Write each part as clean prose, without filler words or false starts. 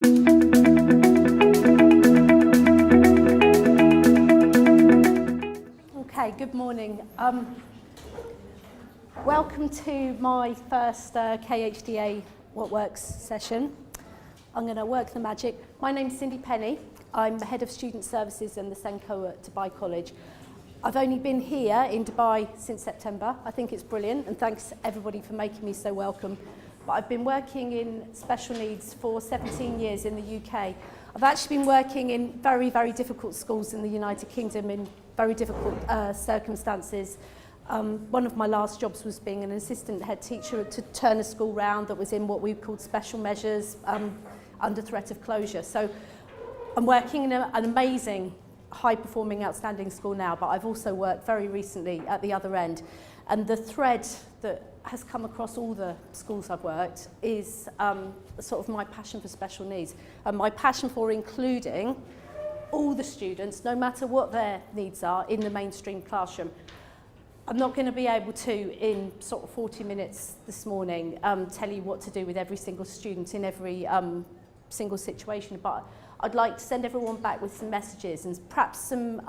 Okay, good morning. Welcome to my first KHDA What Works session. I'm going to work the magic. My name's Cindy Penny. I'm the Head of Student Services and the SEN at Dubai College. I've only been here in Dubai since September. I think it's brilliant, and thanks everybody for making me so welcome. But I've been working in special needs for 17 years in the UK. I've actually been working in very, very difficult schools in the United Kingdom in very difficult circumstances. One of my last jobs was being an assistant head teacher to turn a school round that was in what we called special measures under threat of closure. So I'm working in an amazing, high-performing, outstanding school now, but I've also worked very recently at the other end. And the thread that has come across all the schools I've worked is sort of my passion for special needs and my passion for including all the students, no matter what their needs are, in the mainstream classroom. I'm not going to be able to, in sort of 40 minutes this morning, tell you what to do with every single student in every single situation, but I'd like to send everyone back with some messages and perhaps some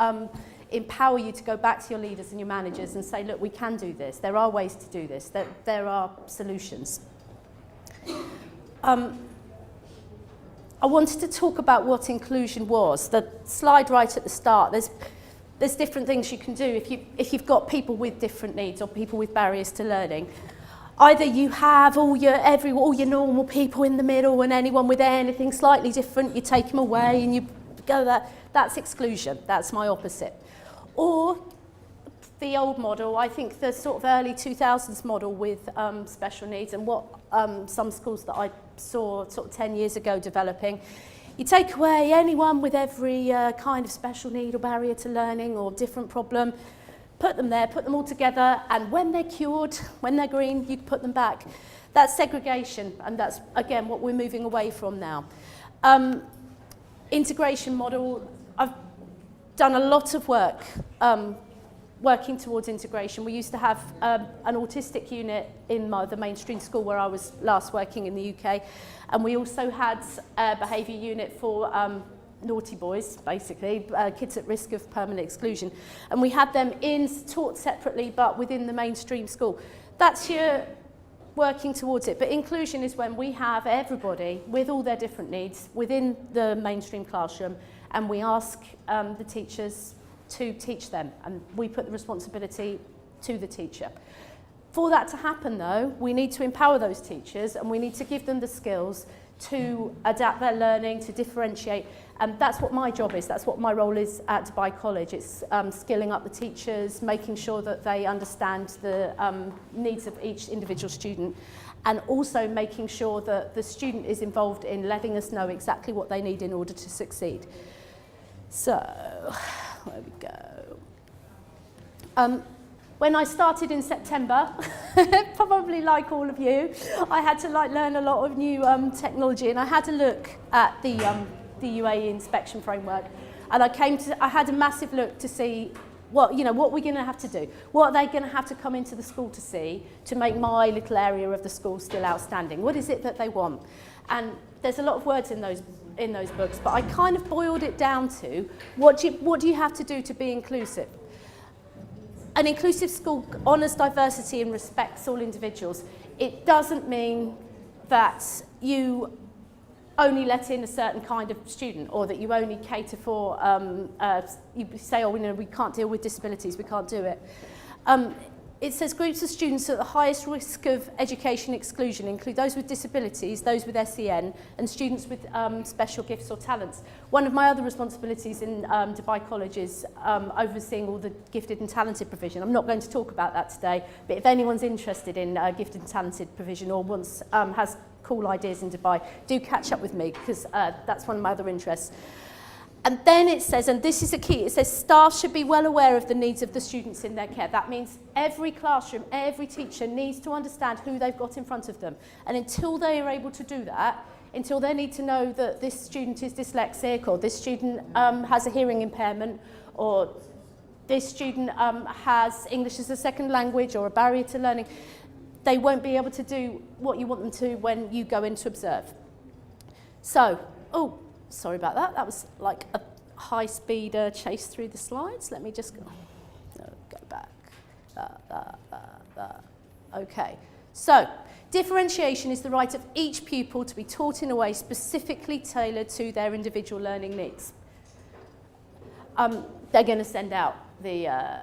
empower you to go back to your leaders and your managers and say, look, we can do this. There are ways to do this. There are solutions. I wanted to talk about what inclusion was. The slide right at the start, there's different things you can do if you've got people with different needs or people with barriers to learning. Either you have all your normal people in the middle, and anyone with anything slightly different, you take them away and you go that. That's exclusion. That's my opposite. Or the old model, I think the sort of early 2000s model with special needs and what some schools that I saw sort of 10 years ago developing. You take away anyone with every kind of special need or barrier to learning or different problem, put them there, put them all together, and when they're cured, when they're green, you put them back. That's segregation, and that's, again, what we're moving away from now. Integration model, I've done a lot of work working towards integration. We used to have an autistic unit in the mainstream school where I was last working in the UK, and we also had a behaviour unit for naughty boys, basically, kids at risk of permanent exclusion. And we had them taught separately, but within the mainstream school. That's your working towards it. But inclusion is when we have everybody with all their different needs within the mainstream classroom, and we ask the teachers to teach them, and we put the responsibility to the teacher. For that to happen, though, we need to empower those teachers, and we need to give them the skills to adapt their learning, to differentiate. And that's what my job is. That's what my role is at Dubai College. It's skilling up the teachers, making sure that they understand the needs of each individual student, and also making sure that the student is involved in letting us know exactly what they need in order to succeed. So, there we go. When I started in September, probably like all of you, I had to learn a lot of new technology, and I had to look at the UAE inspection framework, and I had a massive look to see what we're going to have to do. What are they going to have to come into the school to see to make my little area of the school still outstanding? What is it that they want? And there's a lot of words in those books, but I kind of boiled it down to what do you have to do to be inclusive? An inclusive school honours diversity and respects all individuals. It doesn't mean that you only let in a certain kind of student, or that you only cater for, you say, oh, we can't deal with disabilities, we can't do it. It says groups of students at the highest risk of education exclusion include those with disabilities, those with SEN, and students with special gifts or talents. One of my other responsibilities in Dubai College is overseeing all the gifted and talented provision. I'm not going to talk about that today, but if anyone's interested in gifted and talented provision or has cool ideas in Dubai, do catch up with me, because that's one of my other interests. And then it says, and this is a key, it says staff should be well aware of the needs of the students in their care. That means every classroom, every teacher needs to understand who they've got in front of them. And until they are able to do that, until they need to know that this student is dyslexic, or this student has a hearing impairment, or this student has English as a second language or a barrier to learning, they won't be able to do what you want them to when you go in to observe. So, Oh, sorry about that. That was like a high-speed chase through the slides. Let me just go back. Okay. So, differentiation is the right of each pupil to be taught in a way specifically tailored to their individual learning needs. They're going to send out the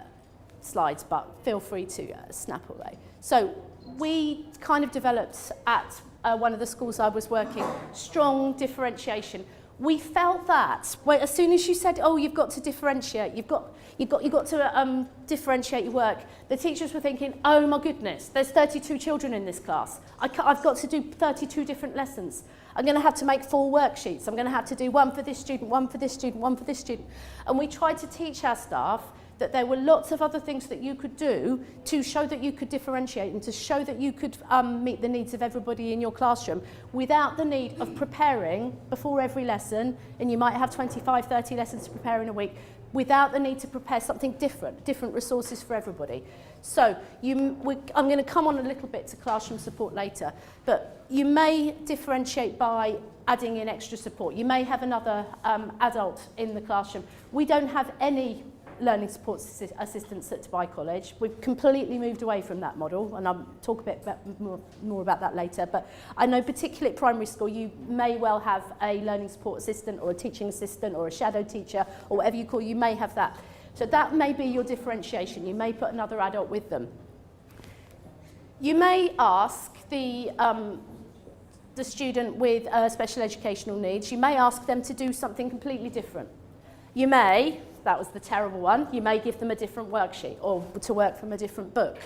slides, but feel free to snap away. So we kind of developed at one of the schools I was working, strong differentiation. We felt that as soon as you said, oh, you've got to differentiate, you've got to differentiate your work, the teachers were thinking, oh my goodness, there's 32 children in this class. I've got to do 32 different lessons. I'm going to have to make 4 worksheets. I'm going to have to do one for this student, one for this student, one for this student. And we tried to teach our staff that there were lots of other things that you could do to show that you could differentiate and to show that you could meet the needs of everybody in your classroom without the need of preparing before every lesson, and you might have 25, 30 lessons to prepare in a week, without the need to prepare something different resources for everybody. So I'm going to come on a little bit to classroom support later, but you may differentiate by adding in extra support. You may have another adult in the classroom. We don't have any learning support assistants at Dubai College. We've completely moved away from that model, and I'll talk a bit more about that later. But I know particularly at primary school, you may well have a learning support assistant or a teaching assistant or a shadow teacher or whatever you call it, you may have that. So that may be your differentiation. You may put another adult with them. You may ask the student with special educational needs, you may ask them to do something completely different. You may, that was the terrible one, you may give them a different worksheet or to work from a different book.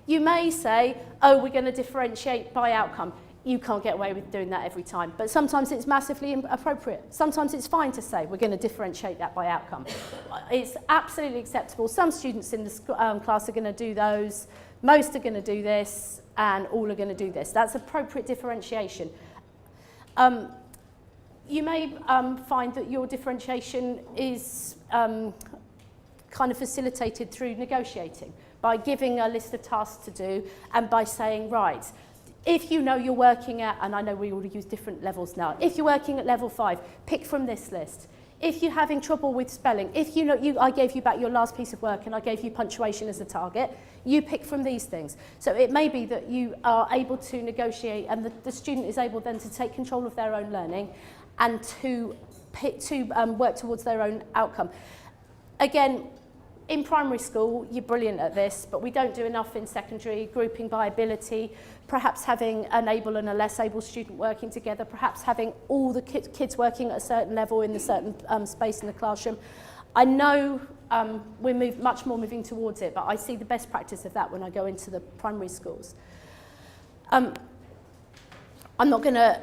You may say, oh, we're going to differentiate by outcome. You can't get away with doing that every time, but sometimes it's massively appropriate. Sometimes it's fine to say we're going to differentiate that by outcome. It's absolutely acceptable. Some students in the class are going to do those, most are going to do this, and all are going to do this. That's appropriate differentiation. You may find that your differentiation is kind of facilitated through negotiating, by giving a list of tasks to do and by saying, right, if you know you're working at, and I know we all use different levels now, if you're working at level 5, pick from this list. If you're having trouble with spelling, if you know I gave you back your last piece of work and I gave you punctuation as a target, you pick from these things. So it may be that you are able to negotiate and the student is able then to take control of their own learning and to work towards their own outcome. Again, in primary school, you're brilliant at this, but we don't do enough in secondary, grouping by ability, perhaps having an able and a less able student working together, perhaps having all the kids working at a certain level in a certain space in the classroom. I know we're much more moving towards it, but I see the best practice of that when I go into the primary schools. I'm not going to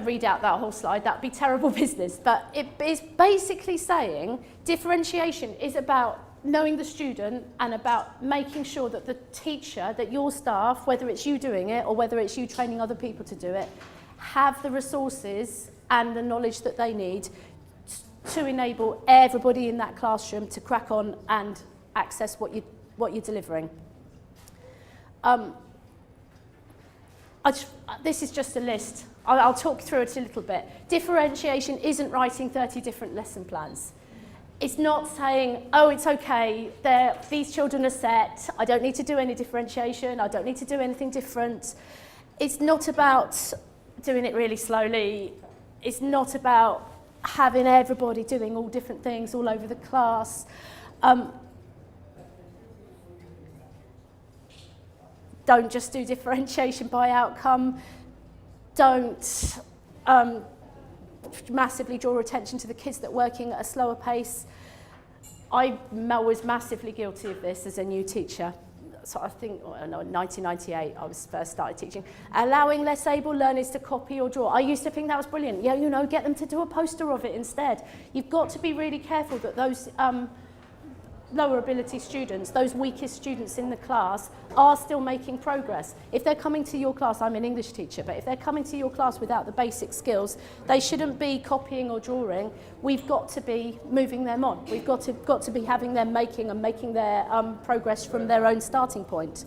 read out that whole slide, that'd be terrible business, but it is basically saying differentiation is about knowing the student and about making sure that the teacher, that your staff, whether it's you doing it or whether it's you training other people to do it, have the resources and the knowledge that they need to enable everybody in that classroom to crack on and access what you're delivering. This is just a list. I'll talk through it a little bit. Differentiation isn't writing 30 different lesson plans. It's not saying, oh, it's okay, these children are set, I don't need to do any differentiation, I don't need to do anything different. It's not about doing it really slowly. It's not about having everybody doing all different things all over the class. Don't just do differentiation by outcome. Don't massively draw attention to the kids that are working at a slower pace. I was massively guilty of this as a new teacher. So I think, in 1998, I was first started teaching. Allowing less able learners to copy or draw. I used to think that was brilliant. Yeah, you know, get them to do a poster of it instead. You've got to be really careful that those lower ability students, those weakest students in the class, are still making progress. If they're coming to your class, I'm an English teacher, but if they're coming to your class without the basic skills, they shouldn't be copying or drawing. We've got to be moving them on. We've got to be having them making their progress from their own starting point.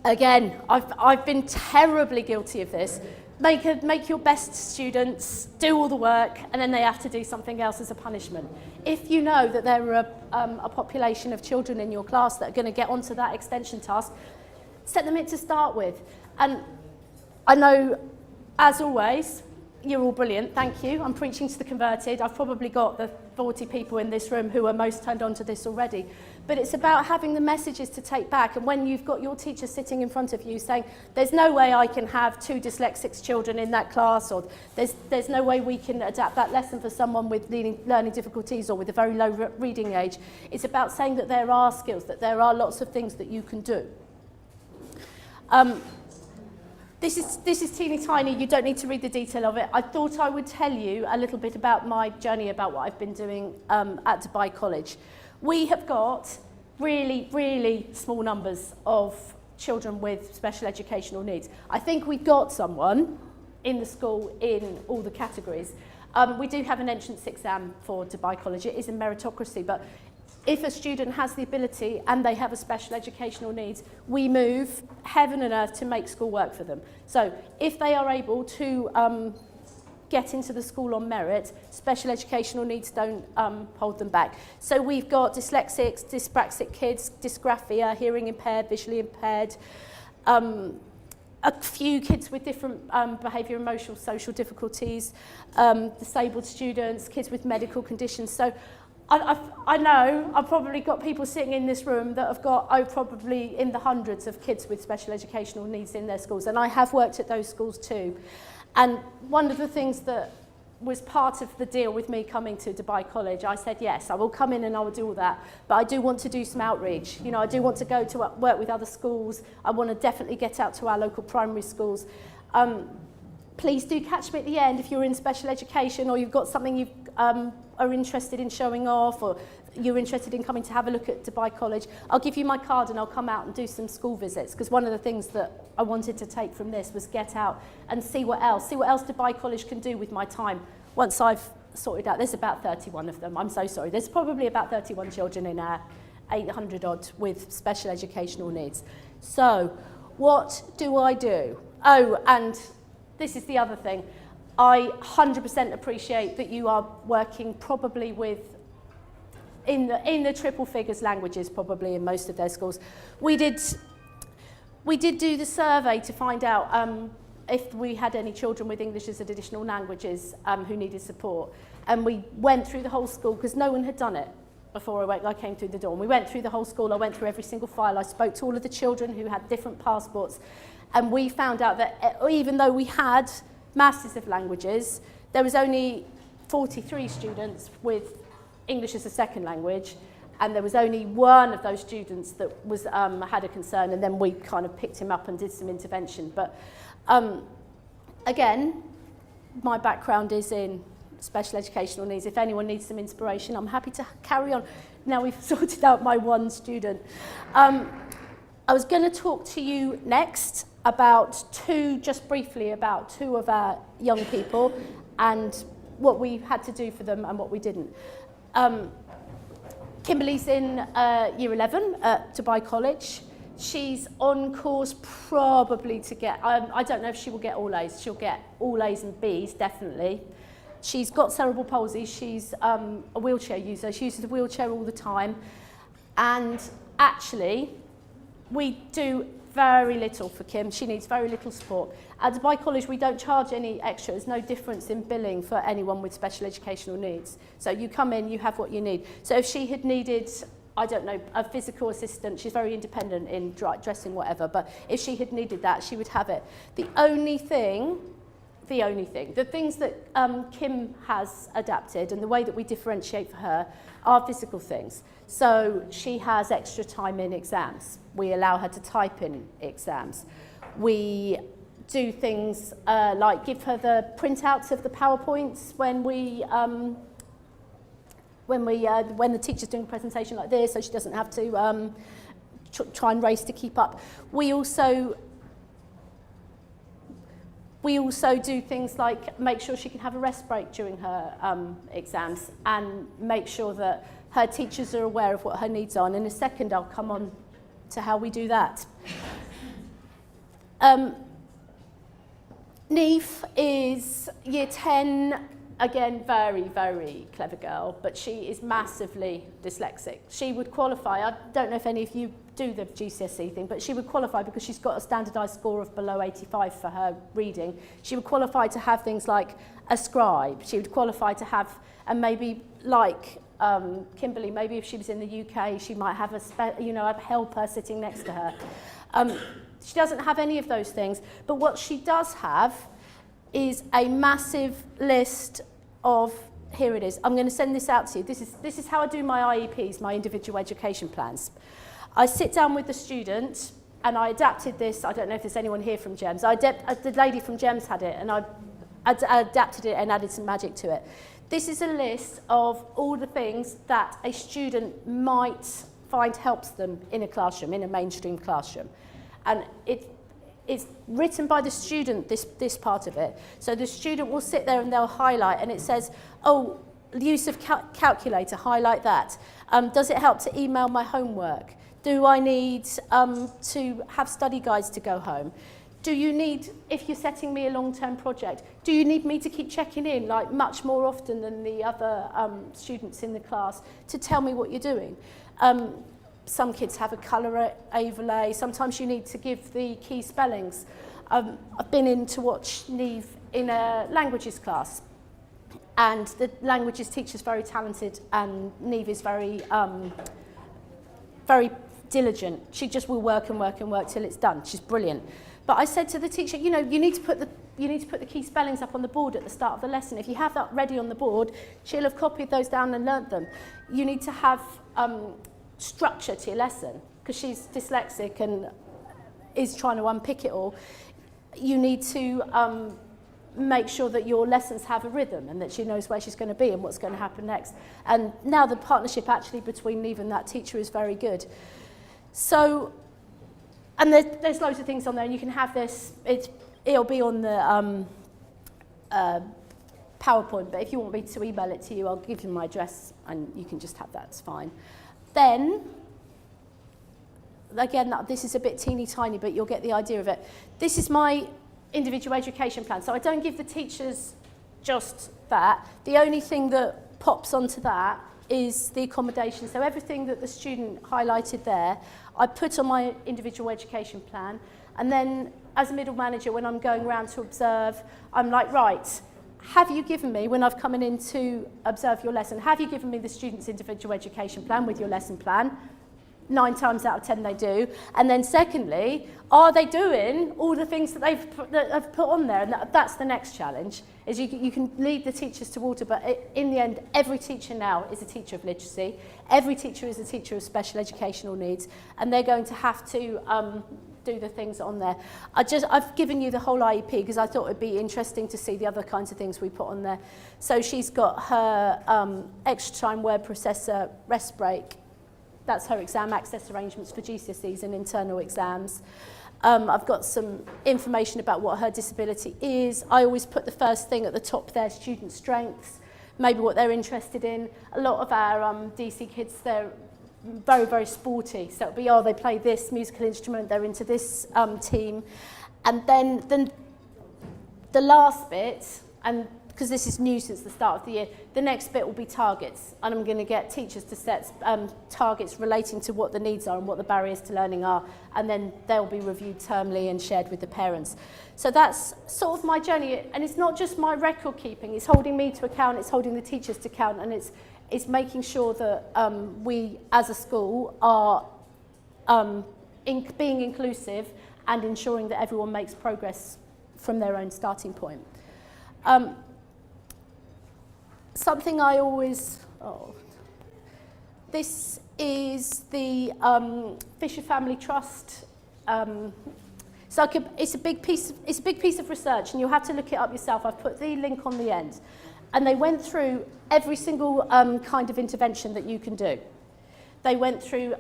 Again, I've been terribly guilty of this. make your best students do all the work, and then they have to do something else as a punishment. If you know that there are a population of children in your class that are going to get onto that extension task, set them it to start with. And I know, as always, you're all brilliant, thank you. I'm preaching to the converted. I've probably got the 40 people in this room who are most turned on to this already. But it's about having the messages to take back, and when you've got your teacher sitting in front of you saying, there's no way I can have 2 dyslexic children in that class, or there's no way we can adapt that lesson for someone with learning difficulties or with a very low reading age. It's about saying that there are skills, that there are lots of things that you can do. This is teeny tiny, you don't need to read the detail of it. I thought I would tell you a little bit about my journey, about what I've been doing at Dubai College. We have got really, really small numbers of children with special educational needs. I think we've got someone in the school in all the categories. We do have an entrance exam for Dubai College. It is a meritocracy, but if a student has the ability and they have a special educational needs, we move heaven and earth to make school work for them. So if they are able to get into the school on merit, special educational needs don't hold them back. So we've got dyslexics, dyspraxic kids, dysgraphia, hearing impaired, visually impaired, a few kids with different behaviour, emotional, social difficulties, disabled students, kids with medical conditions. So I know I've probably got people sitting in this room that have got, probably in the hundreds of kids with special educational needs in their schools, and I have worked at those schools too. And one of the things that was part of the deal with me coming to Dubai College, I said, yes, I will come in and I will do all that, but I do want to do some outreach. You know, I do want to go to work with other schools. I want to definitely get out to our local primary schools. Please do catch me at the end if you're in special education, or you've got something you are interested in showing off, or you're interested in coming to have a look at Dubai College. I'll give you my card and I'll come out and do some school visits, because one of the things that I wanted to take from this was get out and see what else Dubai College can do with my time once I've sorted out. There's about 31 of them, I'm so sorry. There's probably about 31 children in our 800 odd with special educational needs. So what do I do? Oh, and this is the other thing. I 100% appreciate that you are working probably with in the triple figures languages, probably in most of their schools. We did do the survey to find out if we had any children with English as additional languages who needed support, and we went through the whole school because no one had done it before I came through the door. And we went through the whole school. I went through every single file. I spoke to all of the children who had different passports, and we found out that even though we had masses of languages, there was only 43 students with English as a second language, and there was only one of those students that was had a concern, and then we kind of picked him up and did some intervention. But again, my background is in special educational needs. If anyone needs some inspiration, I'm happy to carry on. Now we've sorted out my one student. I was going to talk to you next about just briefly about two of our young people and what we had to do for them and what we didn't. Kimberly's in year 11 at Dubai College. She's on course probably to get, I don't know if she will get all A's. She'll get all A's and B's, definitely. She's got cerebral palsy. She's a wheelchair user. She uses a wheelchair all the time. And actually, we do very little for Kim. She needs very little support. At Dubai College, we don't charge any extra. There's no difference in billing for anyone with special educational needs. So you come in, you have what you need. So if she had needed, I don't know, a physical assistant, she's very independent in dressing, whatever, but if she had needed that, she would have it. The things that Kim has adapted and the way that we differentiate for her are physical things. So she has extra time in exams. We allow her to type in exams. We do things like give her the printouts of the PowerPoints when the teacher's doing a presentation like this, so she doesn't have to try and race to keep up. We also do things like make sure she can have a rest break during her exams, and make sure that her teachers are aware of what her needs are. And in a second, I'll come on to how we do that. Neve is year 10, again, very, very clever girl, but she is massively dyslexic. She would qualify, I don't know if any of you do the GCSE thing, but she would qualify because she's got a standardised score of below 85 for her reading. She would qualify to have things like a scribe. She would qualify to have, and maybe like Kimberly, maybe if she was in the UK, she might have a helper sitting next to her. She doesn't have any of those things, but what she does have is a massive list of, here it is, I'm going to send this out to you. This is how I do my IEPs, my individual education plans. I sit down with the student and I adapted this. I don't know if there's anyone here from GEMS. The lady from GEMS had it and I adapted it and added some magic to it. This is a list of all the things that a student might find helps them in a classroom, in a mainstream classroom. And it's written by the student, this part of it. So the student will sit there and they'll highlight and it says, oh, the use of calculator, highlight that. Does it help to email my homework? Do I need to have study guides to go home? Do you need, if you're setting me a long-term project, do you need me to keep checking in like much more often than the other students in the class to tell me what you're doing? Some kids have a colour overlay. Sometimes you need to give the key spellings. I've been in to watch Neve in a languages class, and the languages teacher's very talented, and Neve is very, very diligent. She just will work and work and work till it's done. She's brilliant. But I said to the teacher, you know, you need to put the key spellings up on the board at the start of the lesson. If you have that ready on the board, she'll have copied those down and learnt them. You need to have structure to your lesson, because she's dyslexic and is trying to unpick it all. You need to make sure that your lessons have a rhythm and that she knows where she's going to be and what's going to happen next. And now the partnership actually between Neve and that teacher is very good. So, and there's loads of things on there, and you can have this, it'll be on the PowerPoint, but if you want me to email it to you, I'll give you my address and you can just have that, it's fine. Then, again, this is a bit teeny tiny, but you'll get the idea of it. This is my individual education plan. So I don't give the teachers just that. The only thing that pops onto that is the accommodation. So everything that the student highlighted there, I put on my individual education plan. And then as a middle manager, when I'm going around to observe, I'm like, right, have you given me, when I've come in to observe your lesson, have you given me the student's individual education plan with your lesson plan? 9 times out of 10 they do. And then secondly, are they doing all the things that they've put on there? And that's the next challenge, is you can lead the teachers to water, but in the end, every teacher now is a teacher of literacy. Every teacher is a teacher of special educational needs, and they're going to have to do the things on there. I've given you the whole IEP because I thought it'd be interesting to see the other kinds of things we put on there. So she's got her extra time word processor rest break. That's her exam access arrangements for GCSEs and internal exams. I've got some information about what her disability is. I always put the first thing at the top there, student strengths, maybe what they're interested in. A lot of our DC kids, they're very, very sporty. So it'll be, oh, they play this musical instrument, they're into this team. And then the last bit, and because this is new since the start of the year, the next bit will be targets. And I'm going to get teachers to set targets relating to what the needs are and what the barriers to learning are. And then they'll be reviewed termly and shared with the parents. So that's sort of my journey. And it's not just my record keeping. It's holding me to account. It's holding the teachers to account. And it's making sure that we, as a school, are being inclusive and ensuring that everyone makes progress from their own starting point. Something I always, this is the Fisher Family Trust. So it's a big piece of research, and you'll have to look it up yourself. I've put the link on the end, and they went through every single kind of intervention that you can do. They went through.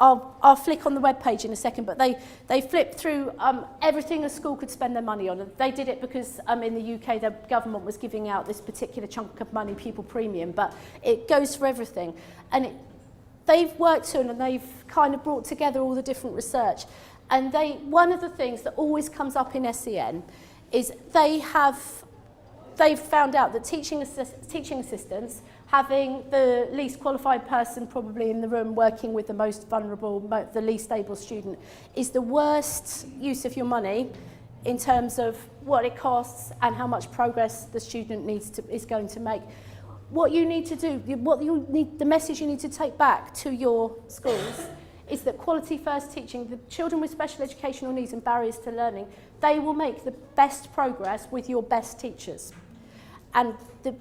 I'll flick on the web page in a second, but they flipped through everything a school could spend their money on. They did it because in the UK the government was giving out this particular chunk of money, pupil premium, but it goes for everything. And they've worked on and they've kind of brought together all the different research. And one of the things that always comes up in SEN is they've found out that teaching assistants, having the least qualified person probably in the room working with the most vulnerable, the least able student, is the worst use of your money in terms of what it costs and how much progress the student is going to make. What you need to do, the message you need to take back to your schools is that quality first teaching, the children with special educational needs and barriers to learning, they will make the best progress with your best teachers. And the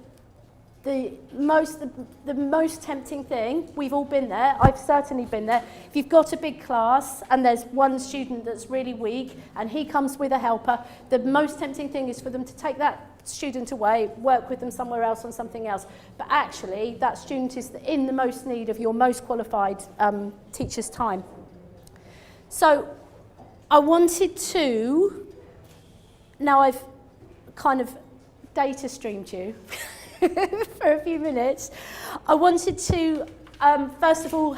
most tempting thing, we've all been there, I've certainly been there, if you've got a big class and there's one student that's really weak and he comes with a helper, the most tempting thing is for them to take that student away, work with them somewhere else on something else. But actually, that student is in the most need of your most qualified teacher's time. So I wanted to, now I've kind of data streamed you for a few minutes, I wanted to first of all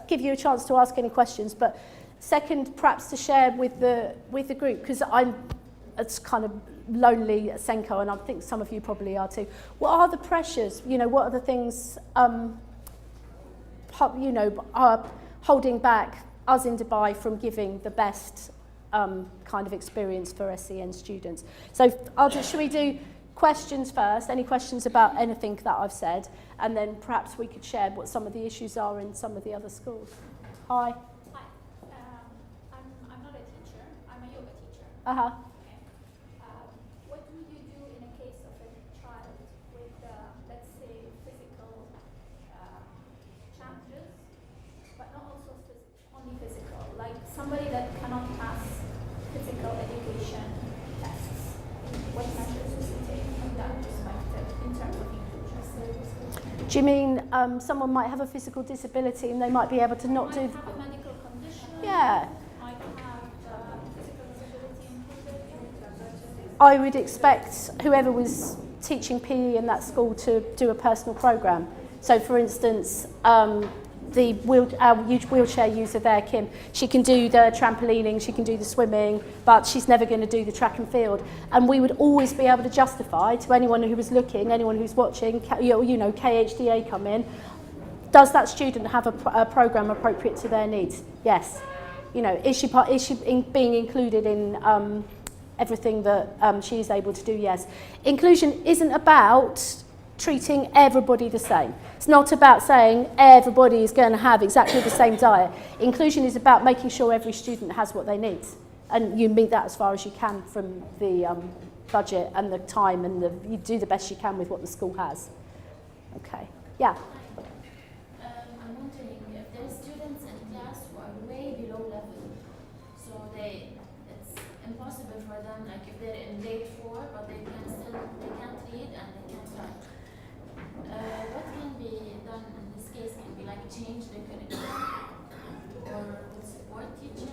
give you a chance to ask any questions, but second perhaps to share with the group, because it's kind of lonely at SENCO, and I think some of you probably are too. What are the pressures? What are the things are holding back us in Dubai from giving the best kind of experience for SEN students? So should we do questions first? Any questions about anything that I've said? And then perhaps we could share what some of the issues are in some of the other schools. Hi. Hi. I'm not a teacher. I'm a yoga teacher. Uh-huh. What do you do in a case of a child with, let's say, physical challenges, but not also only physical, like somebody that cannot pass physical education tests? What measures does it take from that perspective in terms of inclusion? Do you mean someone might have a physical disability and they might be able to not do... Might have a medical condition. Yeah. Might have physical disability included in I would expect whoever was teaching PE in that school to do a personal programme. So for instance, our wheelchair user there, Kim, she can do the trampolining, she can do the swimming, but she's never going to do the track and field. And we would always be able to justify to anyone who was looking, anyone who's watching, KHDA come in, does that student have a programme appropriate to their needs? Yes. Is she being included in everything that she is able to do? Yes. Inclusion isn't about treating everybody the same. It's not about saying everybody is going to have exactly the same diet. Inclusion is about making sure every student has what they need. And you meet that as far as you can from the budget and the time, and you do the best you can with what the school has. Okay, yeah. I'm wondering if there are students in class who are way below level, so it's impossible for them, like if they're in grade 4, but they can't read and they can't write. What can be done in this case? Can we change the curriculum or with support teachers?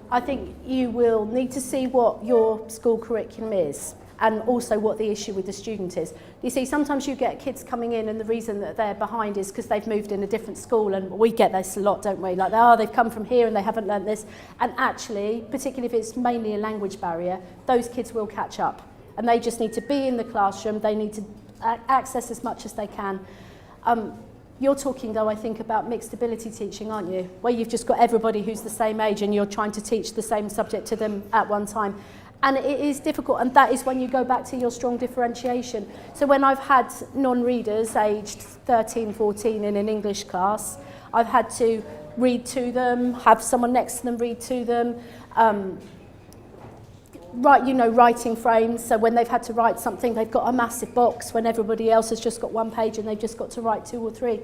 I think you will need to see what your school curriculum is and also what the issue with the student is. You see, sometimes you get kids coming in and the reason that they're behind is because they've moved in a different school, and we get this a lot, don't we? Like, they've come from here and they haven't learnt this. And actually, particularly if it's mainly a language barrier, those kids will catch up. And they just need to be in the classroom, they need to access as much as they can. You're talking, though, I think, about mixed ability teaching, aren't you? Where you've just got everybody who's the same age and you're trying to teach the same subject to them at one time. And it is difficult, and that is when you go back to your strong differentiation. So when I've had non-readers aged 13, 14 in an English class, I've had to read to them, have someone next to them read to them, writing frames, so when they've had to write something, they've got a massive box when everybody else has just got one page and they've just got to write 2 or 3.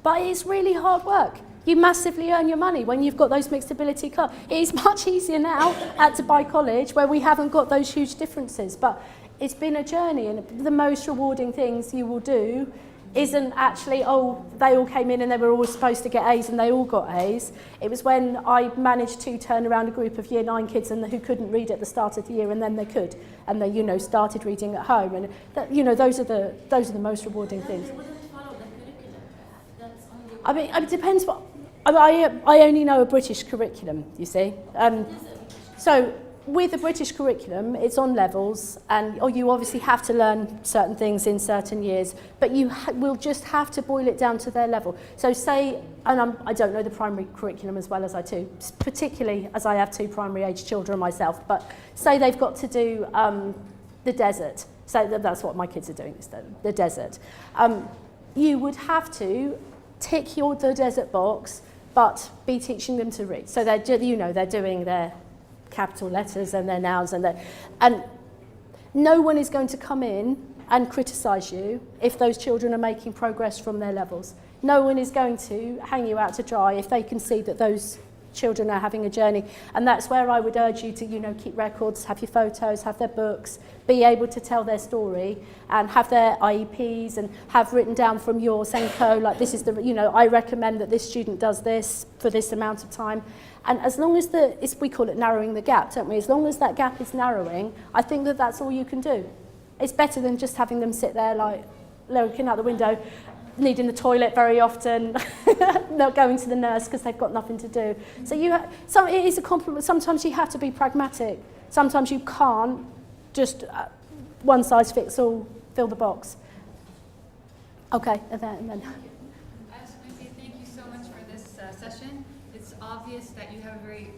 But it's really hard work. You massively earn your money when you've got those mixed ability classes. It is much easier now at Dubai College where we haven't got those huge differences, but it's been a journey, and the most rewarding things you will do isn't actually, they all came in and they were all supposed to get A's and they all got A's. It was when I managed to turn around a group of Year 9 kids who couldn't read at the start of the year, and then they could, and they started reading at home, and that, those are the most rewarding things. They wouldn't follow the curriculum. That's only I mean, it depends what. I only know a British curriculum, you see. So with a British curriculum, it's on levels, and you obviously have to learn certain things in certain years, but you will just have to boil it down to their level. So say, and I don't know the primary curriculum as well as I do, particularly as I have 2 primary age children myself, but say they've got to do the desert. So that's what my kids are doing, is the desert. You would have to tick the desert box, but be teaching them to read. So they're doing their capital letters and their nouns and no one is going to come in and criticise you if those children are making progress from their levels. No one is going to hang you out to dry if they can see that those children are having a journey. And that's where I would urge you to, keep records, have your photos, have their books, be able to tell their story and have their IEPs and have written down from your SENCO, like this is I recommend that this student does this for this amount of time. And as long as we call it narrowing the gap, don't we? As long as that gap is narrowing, I think that that's all you can do. It's better than just having them sit there like looking out the window, needing the toilet very often, not going to the nurse because they've got nothing to do. So it is a compliment. Sometimes you have to be pragmatic. Sometimes you can't just one size fits all, fill the box. Okay, and then. I just want to say thank you so much for this session. It's obvious that you're very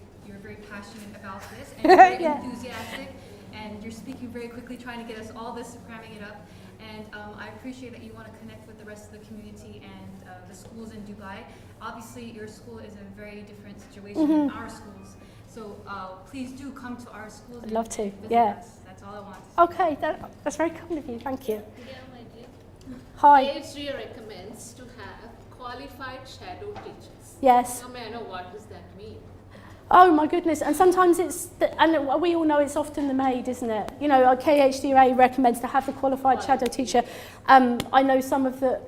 passionate about this and you're very enthusiastic, and you're speaking very quickly, trying to get us all this, cramming it up. And I appreciate that you want to connect with the rest of the community and the schools in Dubai. Obviously, your school is a very different situation than our schools. So please do come to our schools. I'd love to, visit yeah. us. That's all I want to say. Okay, that's very kind of you. Thank you. Yeah, my dear. Hi. KHD recommends to have qualified shadow teachers. Yes. Now, may I know what does that mean? Oh my goodness, and sometimes and we all know it's often the maid, isn't it? Our KHDA recommends to have the qualified shadow teacher. I know some of the,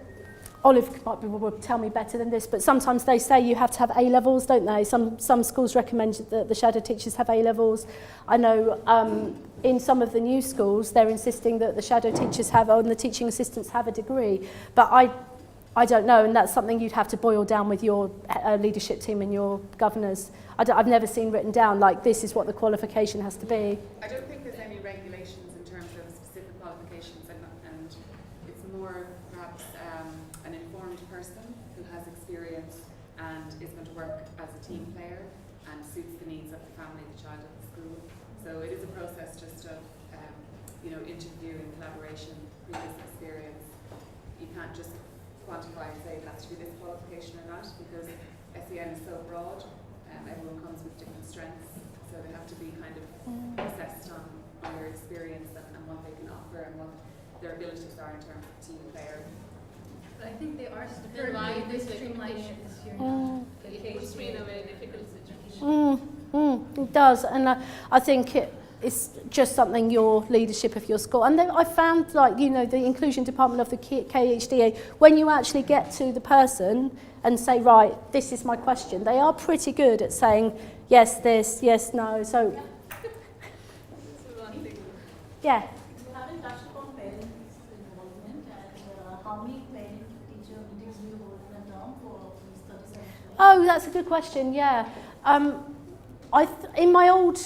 Olive will tell me better than this, but sometimes they say you have to have A-levels, don't they? Some schools recommend that the shadow teachers have A-levels. I know in some of the new schools, they're insisting that the shadow teachers and the teaching assistants have a degree, but I don't know, and that's something you'd have to boil down with your leadership team and your governors. I've never seen written down, like, this is what the qualification has to be. I don't think there's any regulations in terms of specific qualifications, and it's more perhaps an informed person who has experience and is going to work as a team player and suits the needs of the family, the child at the school. So it is a process just of, interview and collaboration, previous experience. You can't just quantify and say it has to be this qualification or not, because SEN is so broad. Everyone comes with different strengths, so they have to be kind of assessed on their experience and what they can offer and what their abilities are in terms of team player. But I think they are why this streamlining it this year. It puts me in a very difficult situation. It does, and I think it's just something your leadership of your school. And then I found, the inclusion department of the KHDA, when you actually get to the person and say, right, this is my question, they are pretty good at saying, yes, this, yes, no. So, yeah. You haven't touched upon parents' involvement and how many parent-teacher meetings do you hold in a term for these 37? Oh, that's a good question, yeah. In my old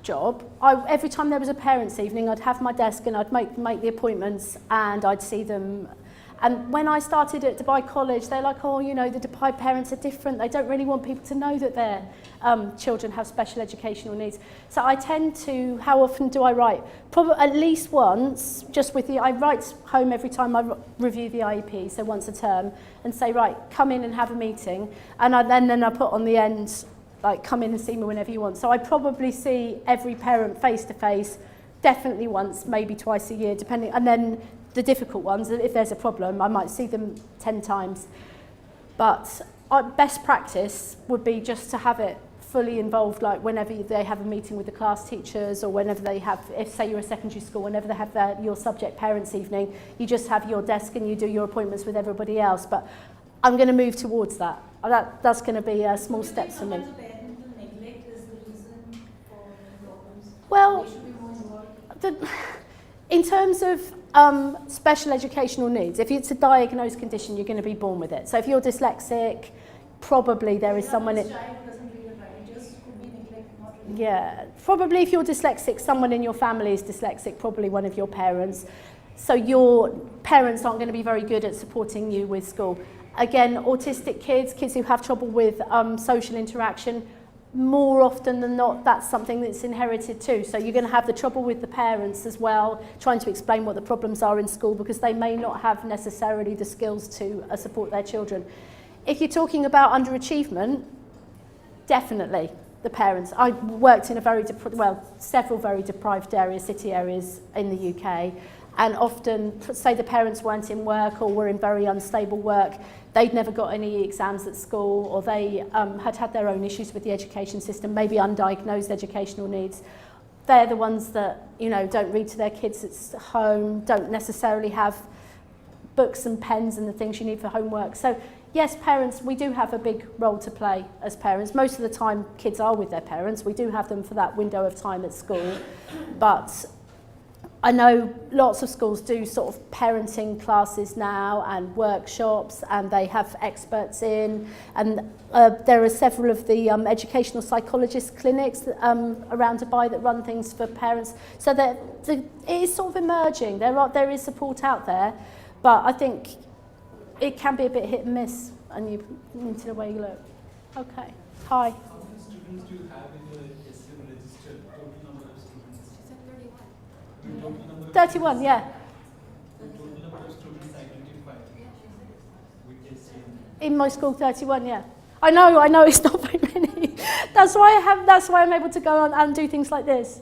job, every time there was a parents' evening, I'd have my desk and I'd make the appointments and I'd see them. And when I started at Dubai College, they're like, oh, the Dubai parents are different. They don't really want people to know that their children have special educational needs. So I tend to, how often do I write? Probably at least once, I write home every time I review the IEP, so once a term, and say, right, come in and have a meeting. And then I put on the end, like, come in and see me whenever you want. So I probably see every parent face to face, definitely once, maybe twice a year, depending. And then the difficult ones, if there's a problem, I might see them 10 times. But best practice would be just to have it fully involved, like whenever they have a meeting with the class teachers, or whenever they have, if say you're a secondary school, whenever they have your subject parents evening, you just have your desk and you do your appointments with everybody else. But I'm going to move towards that. That's going to be small steps for me. Parental neglect is the reason for problems. Well, They should be more involved. in terms of special educational needs, if it's a diagnosed condition, you're going to be born with it. So if you're dyslexic, probably there is someone in... Child who doesn't read and write, it just could be neglect, not reading. Yeah, probably if you're dyslexic, someone in your family is dyslexic, probably one of your parents. So your parents aren't going to be very good at supporting you with school. Again, autistic kids, kids who have trouble with social interaction, more often than not, that's something that's inherited too. So you're going to have the trouble with the parents as well, trying to explain what the problems are in school, because they may not have necessarily the skills to support their children. If you're talking about underachievement, definitely the parents. I worked in several very deprived areas, city areas in the UK, and often, say the parents weren't in work or were in very unstable work, they'd never got any exams at school, or they had their own issues with the education system, maybe undiagnosed educational needs. They're the ones that, you know, don't read to their kids at home, don't necessarily have books and pens and the things you need for homework. So yes, parents, we do have a big role to play as parents. Most of the time kids are with their parents. We do have them for that window of time at school. But I know lots of schools do sort of parenting classes now and workshops, and they have experts in, and there are several of the educational psychologist clinics around Dubai that run things for parents. So that it is sort of emerging. There is support out there, but I think it can be a bit hit and miss, and you need to know where you look. Okay. Hi. How many students do you have in your SEN register? Total number of students? She said 31. The total number of 31, students, yeah. The total number of students identified with SEN. In my school, 31, yeah. I know, it's not very many. That's why I'm able to go on and do things like this.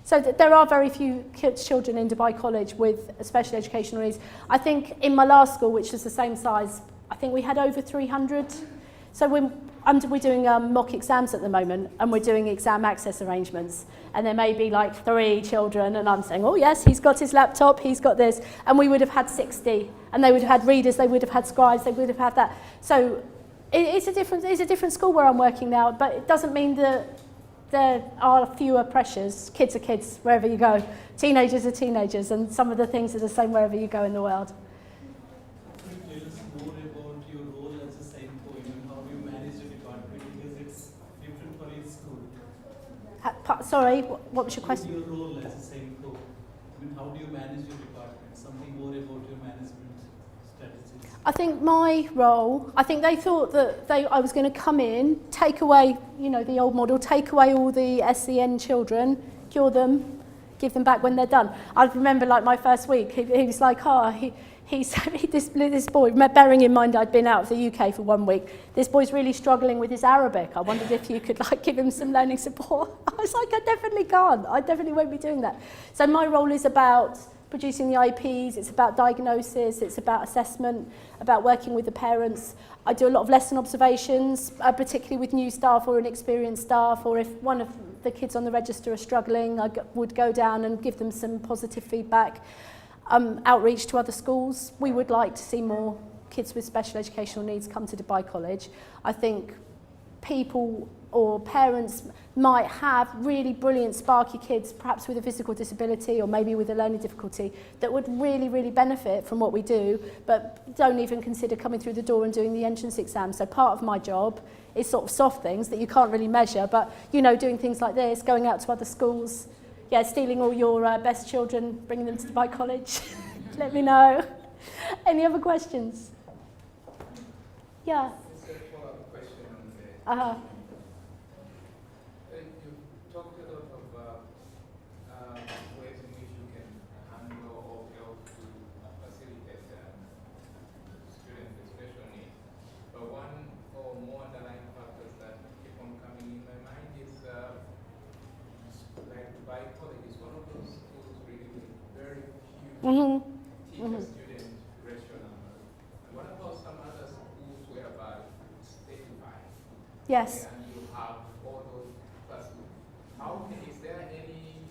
So there are very few children in Dubai College with special educational needs. I think in my last school, which is the same size, I think we had over 300. So we're doing mock exams at the moment, and we're doing exam access arrangements. And there may be like 3 children, and I'm saying, oh yes, he's got his laptop, he's got this. And we would have had 60. And they would have had readers, they would have had scribes, they would have had that. So it's a different school where I'm working now, but it doesn't mean that there are fewer pressures. Kids are kids wherever you go. Teenagers are teenagers, and some of the things are the same wherever you go in the world. Could you tell us more about your role as a SEN Focus and how you manage the department, because it's different for each school? Sorry, what was your question? Your role as a SEN Focus, how do you manage your department? Something more about your management strategies. I think my role, I think they thought that I was going to come in, take away, you know, the old model, take away all the SEN children, cure them, give them back when they're done. I remember like my first week, he was like, this boy, bearing in mind I'd been out of the UK for 1 week, this boy's really struggling with his Arabic. I wondered if you could like give him some learning support. I was like, I definitely can't. I definitely won't be doing that. So my role is about producing the IEPs, it's about diagnosis, it's about assessment, about working with the parents. I do a lot of lesson observations, particularly with new staff or inexperienced staff, or if one of the kids on the register are struggling, I would go down and give them some positive feedback. Outreach to other schools. We would like to see more kids with special educational needs come to Dubai College. I think people or parents might have really brilliant, sparky kids, perhaps with a physical disability or maybe with a learning difficulty, that would really, really benefit from what we do, but don't even consider coming through the door and doing the entrance exam. So part of my job is sort of soft things that you can't really measure, but, you know, doing things like this, going out to other schools, yeah, stealing all your best children, bringing them to Dubai College. Let me know. Any other questions? Yeah. Uh-huh. You talked a lot of ways in which you can handle or help to facilitate students with special needs. But one or more underlying factors that keep on coming in my mind is like Dubai College is one of those schools really with very few teacher-student ratio numbers. And what about some other schools whereby it's 35? Yes. And you have all those facilities. Is there any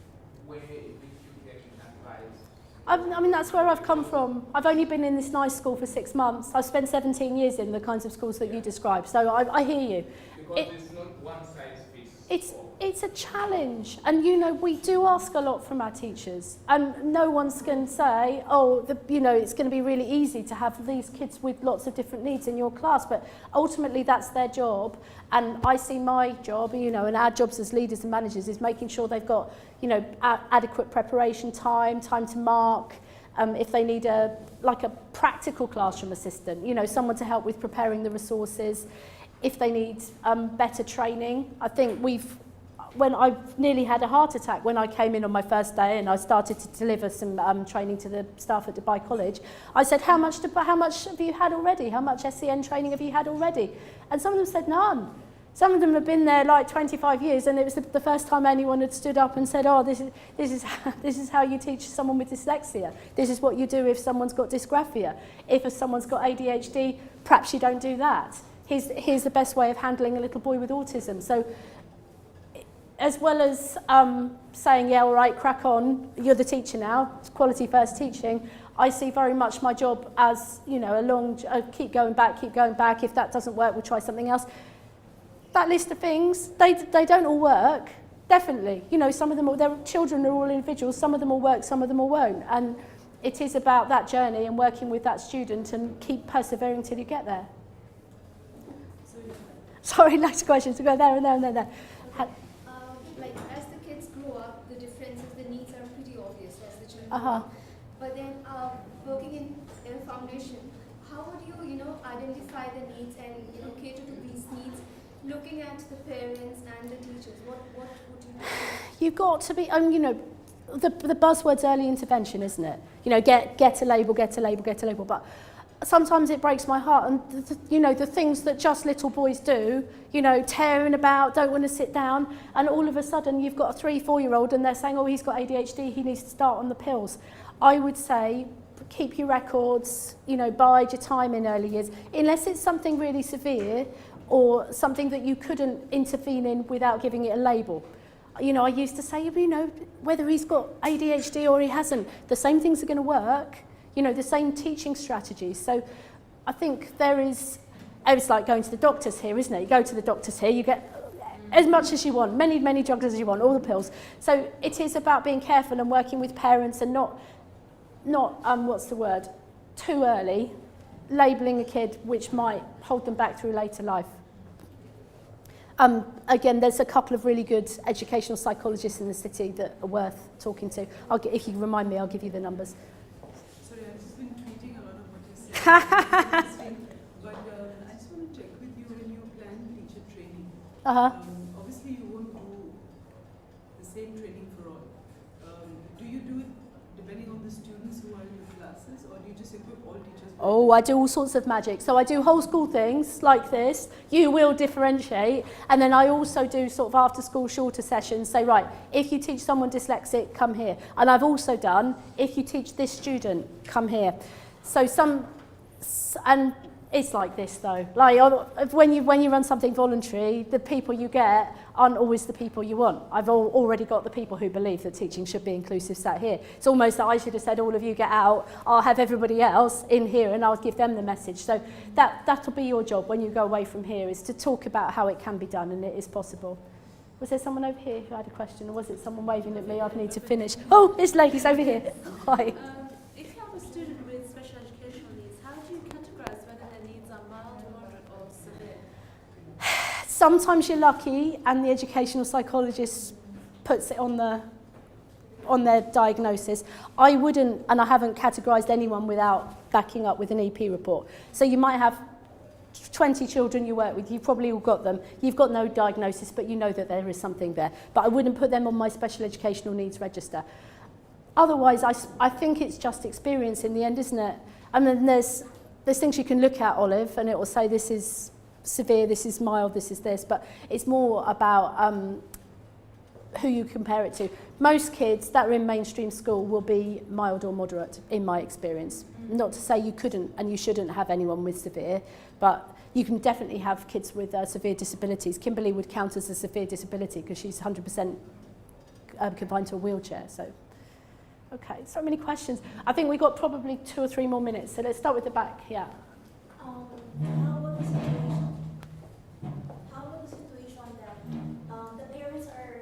way in which you can advise? I mean, that's where I've come from. I've only been in this nice school for 6 months. I've spent 17 years in the kinds of schools that you describe. So I hear you. Because it's not one size fits all. It's a challenge, and you know, we do ask a lot from our teachers, and no one's going to say, oh, you know, it's going to be really easy to have these kids with lots of different needs in your class, but ultimately that's their job. And I see my job, you know, and our jobs as leaders and managers is making sure they've got, you know, adequate preparation time to mark, if they need a practical classroom assistant, you know, someone to help with preparing the resources, if they need better training. I think when I nearly had a heart attack when I came in on my first day and I started to deliver some training to the staff at Dubai College, I said, how much have you had already? How much SEN training have you had already? And some of them said none. Some of them have been there like 25 years, and it was the first time anyone had stood up and said, oh, this is how you teach someone with dyslexia. This is what you do if someone's got dysgraphia. If someone's got ADHD, perhaps you don't do that. Here's the best way of handling a little boy with autism. So, as well as saying, yeah, all right, crack on, you're the teacher now, it's quality first teaching, I see very much my job as, you know, keep going back, if that doesn't work, we'll try something else. That list of things, they don't all work, definitely. You know, some of them, their children are all individuals, some of them will work, some of them all won't. And it is about that journey and working with that student and keep persevering till you get there. Sorry, lots of questions, to go there and there and there and there. Like as the kids grow up, the differences, the needs are pretty obvious as the children grow up. But then working in a foundation, how would you, you know, identify the needs and, you know, cater to these needs, looking at the parents and the teachers? What would you do? You've got to be, you know, the buzzword's early intervention, isn't it? You know, get a label, but sometimes it breaks my heart, and you know, the things that just little boys do, you know, tearing about, don't want to sit down, and all of a sudden you've got a 3-4-year-old and they're saying, oh, he's got ADHD, he needs to start on the pills. I would say keep your records, you know, bide your time in early years, unless it's something really severe or something that you couldn't intervene in without giving it a label. You know, I used to say, you know, whether he's got ADHD or he hasn't, the same things are going to work. You know, the same teaching strategies. So I think it's like going to the doctors here, isn't it? You go to the doctors here, you get as much as you want, many drugs as you want, all the pills. So it is about being careful and working with parents and not too early, labelling a kid which might hold them back through later life. Again, there's a couple of really good educational psychologists in the city that are worth talking to. If you remind me, I'll give you the numbers. But I just want to check with you when you plan teacher training. Obviously, you won't do the same training for all. Do you do it depending on the students who are in the classes, or do you just equip all teachers? Oh, I do all sorts of magic. So I do whole school things like this. You will differentiate. And then I also do sort of after school shorter sessions. Say, right, if you teach someone dyslexic, come here. And I've also done, if you teach this student, come here. So and it's like this though, like when you run something voluntary, the people you get aren't always the people you want. I've already got the people who believe that teaching should be inclusive sat here. It's almost that I should have said, all of you get out, I'll have everybody else in here and I'll give them the message. So that'll be your job when you go away from here, is to talk about how it can be done, and it is possible. Was there someone over here who had a question, or was it someone waving at me? I need to finish. Oh, this lady's over here. Hi. If you have a student with special educational needs, how do you categorize whether their needs are mild, moderate, or severe? Sometimes you're lucky and the educational psychologist puts it on their diagnosis. I wouldn't, and I haven't categorised anyone without backing up with an EP report. So you might have 20 children you work with, you've probably all got them, you've got no diagnosis, but you know that there is something there. But I wouldn't put them on my special educational needs register. Otherwise, I think it's just experience in the end, isn't it? I mean, there's things you can look at, Olive, and it will say this is severe, this is mild, this is this, but it's more about who you compare it to. Most kids that are in mainstream school will be mild or moderate, in my experience. Not to say you couldn't and you shouldn't have anyone with severe, but you can definitely have kids with severe disabilities. Kimberly would count as a severe disability because she's 100% confined to a wheelchair. So, okay, so many questions. I think we've got probably 2 or 3 more minutes, so let's start with the back. Yeah. How about the situation that the parents are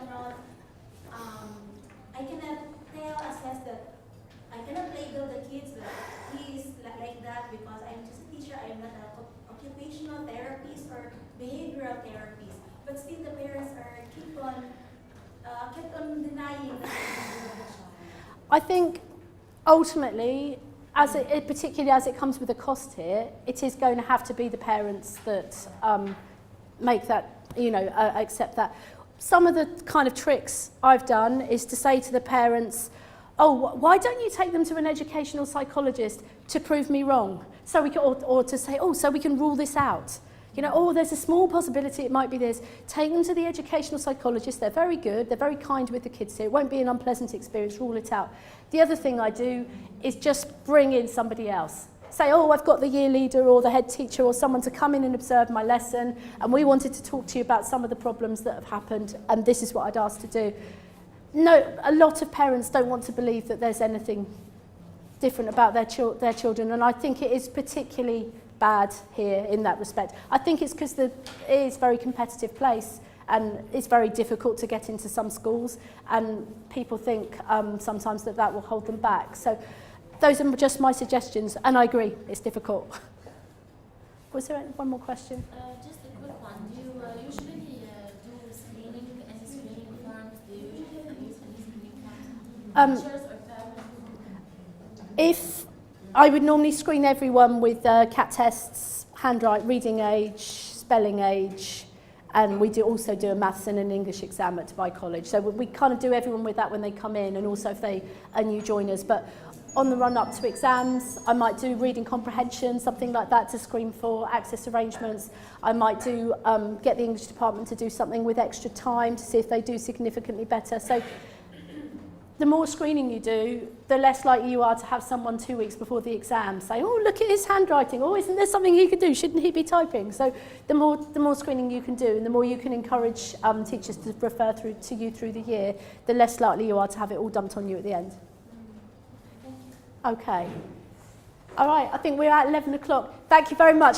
cannot, I cannot assess that I cannot label the kids that he is like that because I'm just a teacher. I'm not an occupational therapist or behavioral therapist. But still, the parents are kept on denying that. I think ultimately, particularly as it comes with a cost here, it is going to have to be the parents that make that, accept that. Some of the kind of tricks I've done is to say to the parents, oh, why don't you take them to an educational psychologist to prove me wrong? So we can, or to say, oh, so we can rule this out. There's a small possibility it might be this. Take them to the educational psychologist. They're very good. They're very kind with the kids here. It won't be an unpleasant experience. Rule it out. The other thing I do is just bring in somebody else. Say, oh, I've got the year leader or the head teacher or someone to come in and observe my lesson, and we wanted to talk to you about some of the problems that have happened, and this is what I'd ask to do. No, a lot of parents don't want to believe that there's anything different about their children, and I think it is particularly bad here in that respect. I think it's because it is a very competitive place and it's very difficult to get into some schools, and people think sometimes that will hold them back. So those are just my suggestions, and I agree, it's difficult. Was there one more question? Just a quick one. Do you usually do screening, any screening forms? Do you usually use any screening forms? Teachers or parents? If I would normally screen everyone with CAT tests, handwriting, reading age, spelling age, and we also do a maths and an English exam at Dubai College. So we kind of do everyone with that when they come in, and also if they are new joiners. But on the run up to exams, I might do reading comprehension, something like that, to screen for access arrangements. I might do get the English department to do something with extra time to see if they do significantly better. So the more screening you do, the less likely you are to have someone 2 weeks before the exam say, oh, look at his handwriting, oh, isn't there something he could do, shouldn't he be typing? So the more screening you can do, and the more you can encourage teachers to refer to you through the year, the less likely you are to have it all dumped on you at the end. Okay. All right, I think we're at 11 o'clock. Thank you very much.